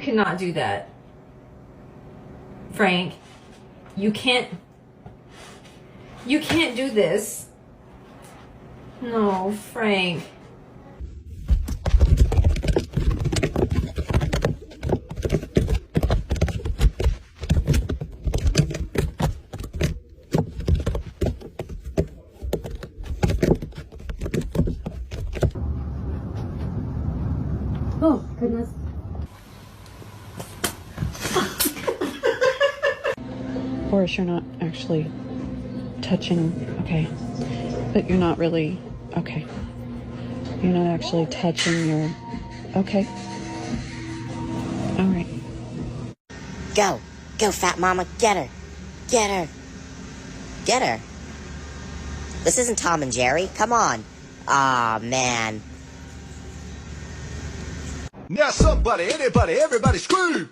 cannot do that. Frank, you can't do this. No, Frank. Oh, goodness. Of course, you're not actually touching, okay, but you're not really, okay, you're not actually touching your, okay, all right. Go, fat mama, get her, get her, get her. This isn't Tom and Jerry, come on. Aw, man. Now somebody, anybody, everybody scream!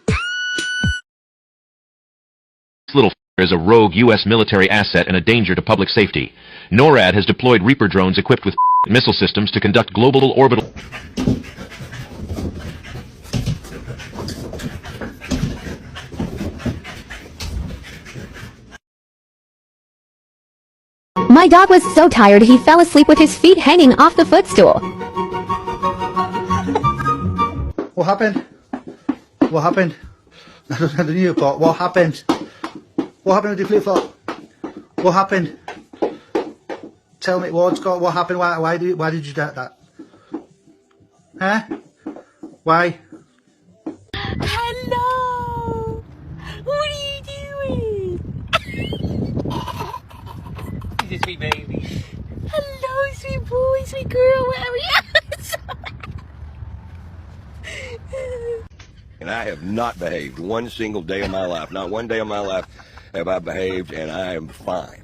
This little is a rogue U.S. military asset and a danger to public safety. NORAD has deployed Reaper drones equipped with missile systems to conduct global orbital... My dog was so tired he fell asleep with his feet hanging off the footstool. What happened? What happened? I don't know the new part. What happened? What happened with the flip-flop? What happened? Tell me what happened? Why did you do that? Huh? Why? Hello! What are you doing? He's a sweet baby. Hello, sweet boy, sweet girl, whatever you And I have not behaved one single day of my life. Not one day of my life have I behaved, and I am fine.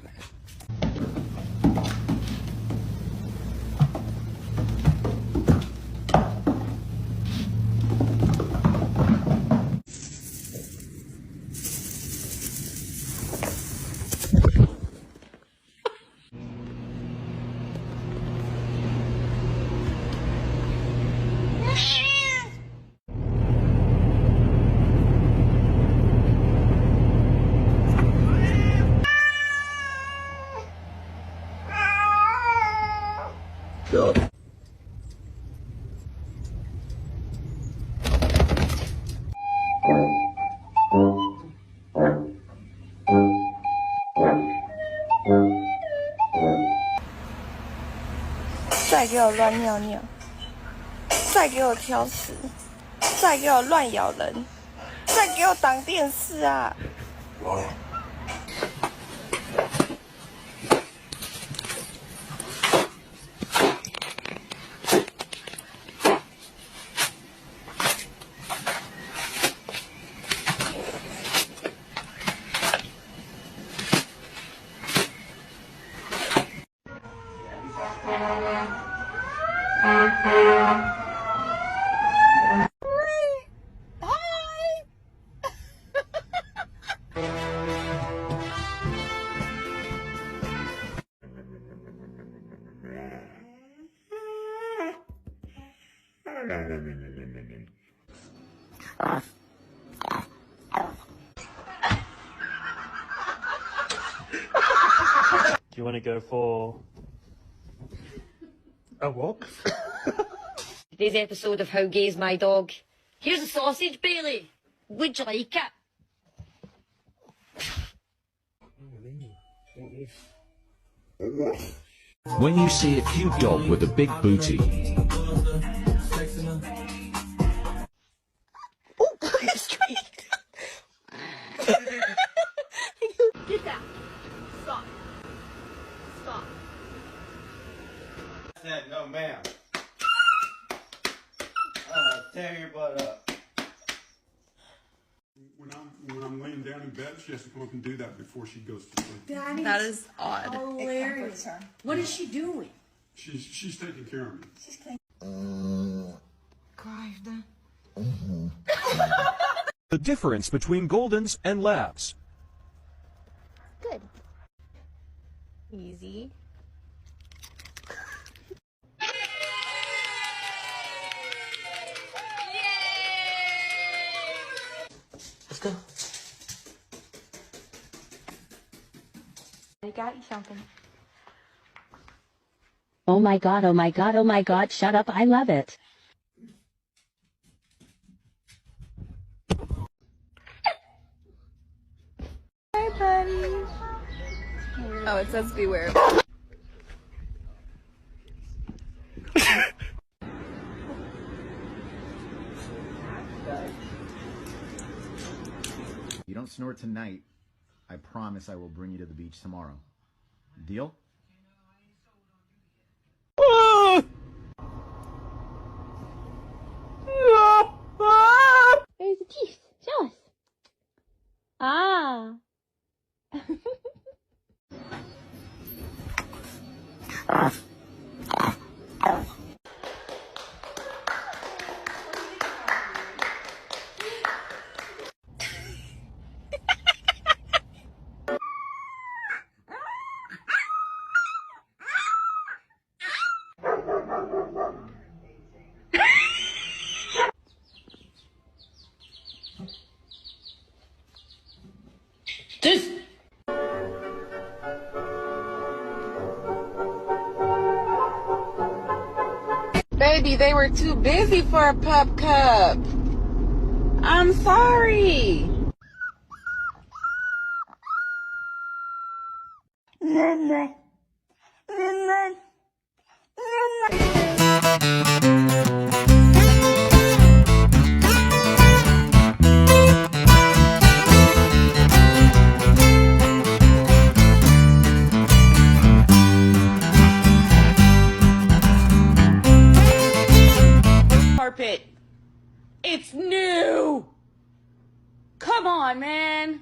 Go. 再给我乱尿尿，再给我挑食，再给我乱咬人，再给我挡电视啊！Do you want to go for a walk? Today's episode of How Gay's My Dog. Here's a sausage, Bailey. Would you like it? When you see a cute dog with a big booty. Oh, it's straight. Get that. Stop. Stop. I said, no, ma'am. Tear your butt up. When I'm laying down in bed, she has to come up and do that before she goes to sleep. Daddy, That is odd. hilarious. What is she doing? She's taking care of me. She's clean. The difference between Goldens and Labs. Good. Easy. Let's go. I got you something. Oh my god, oh my god, oh my god, shut up, I love it. Hey, buddy. Oh, it says beware. You don't snort tonight, I promise I will bring you to the beach tomorrow. Deal? Where's the teeth? Show us. Ah. Baby, they were too busy for a pup cup. I'm sorry. Carpet. It's new. Come on, man.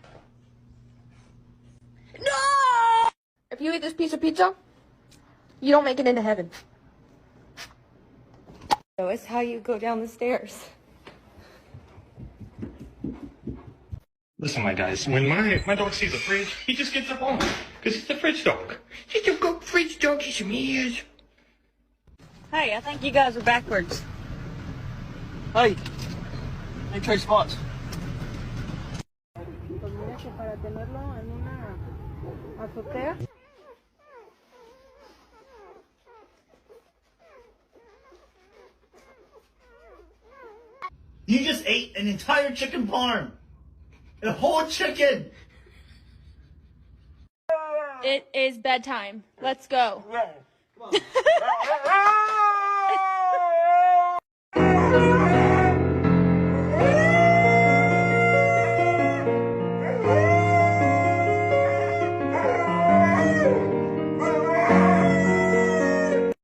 No! If you eat this piece of pizza, you don't make it into heaven. So it's how you go down the stairs. Listen, my guys, when my dog sees a fridge, he just gets up on it. Because he's a fridge dog. He's a good fridge dog, he's some ears. Hey, I think you guys are backwards. Hey, I trade spots. You just ate an entire chicken parm. A whole chicken. It is bedtime. Let's go. Come on.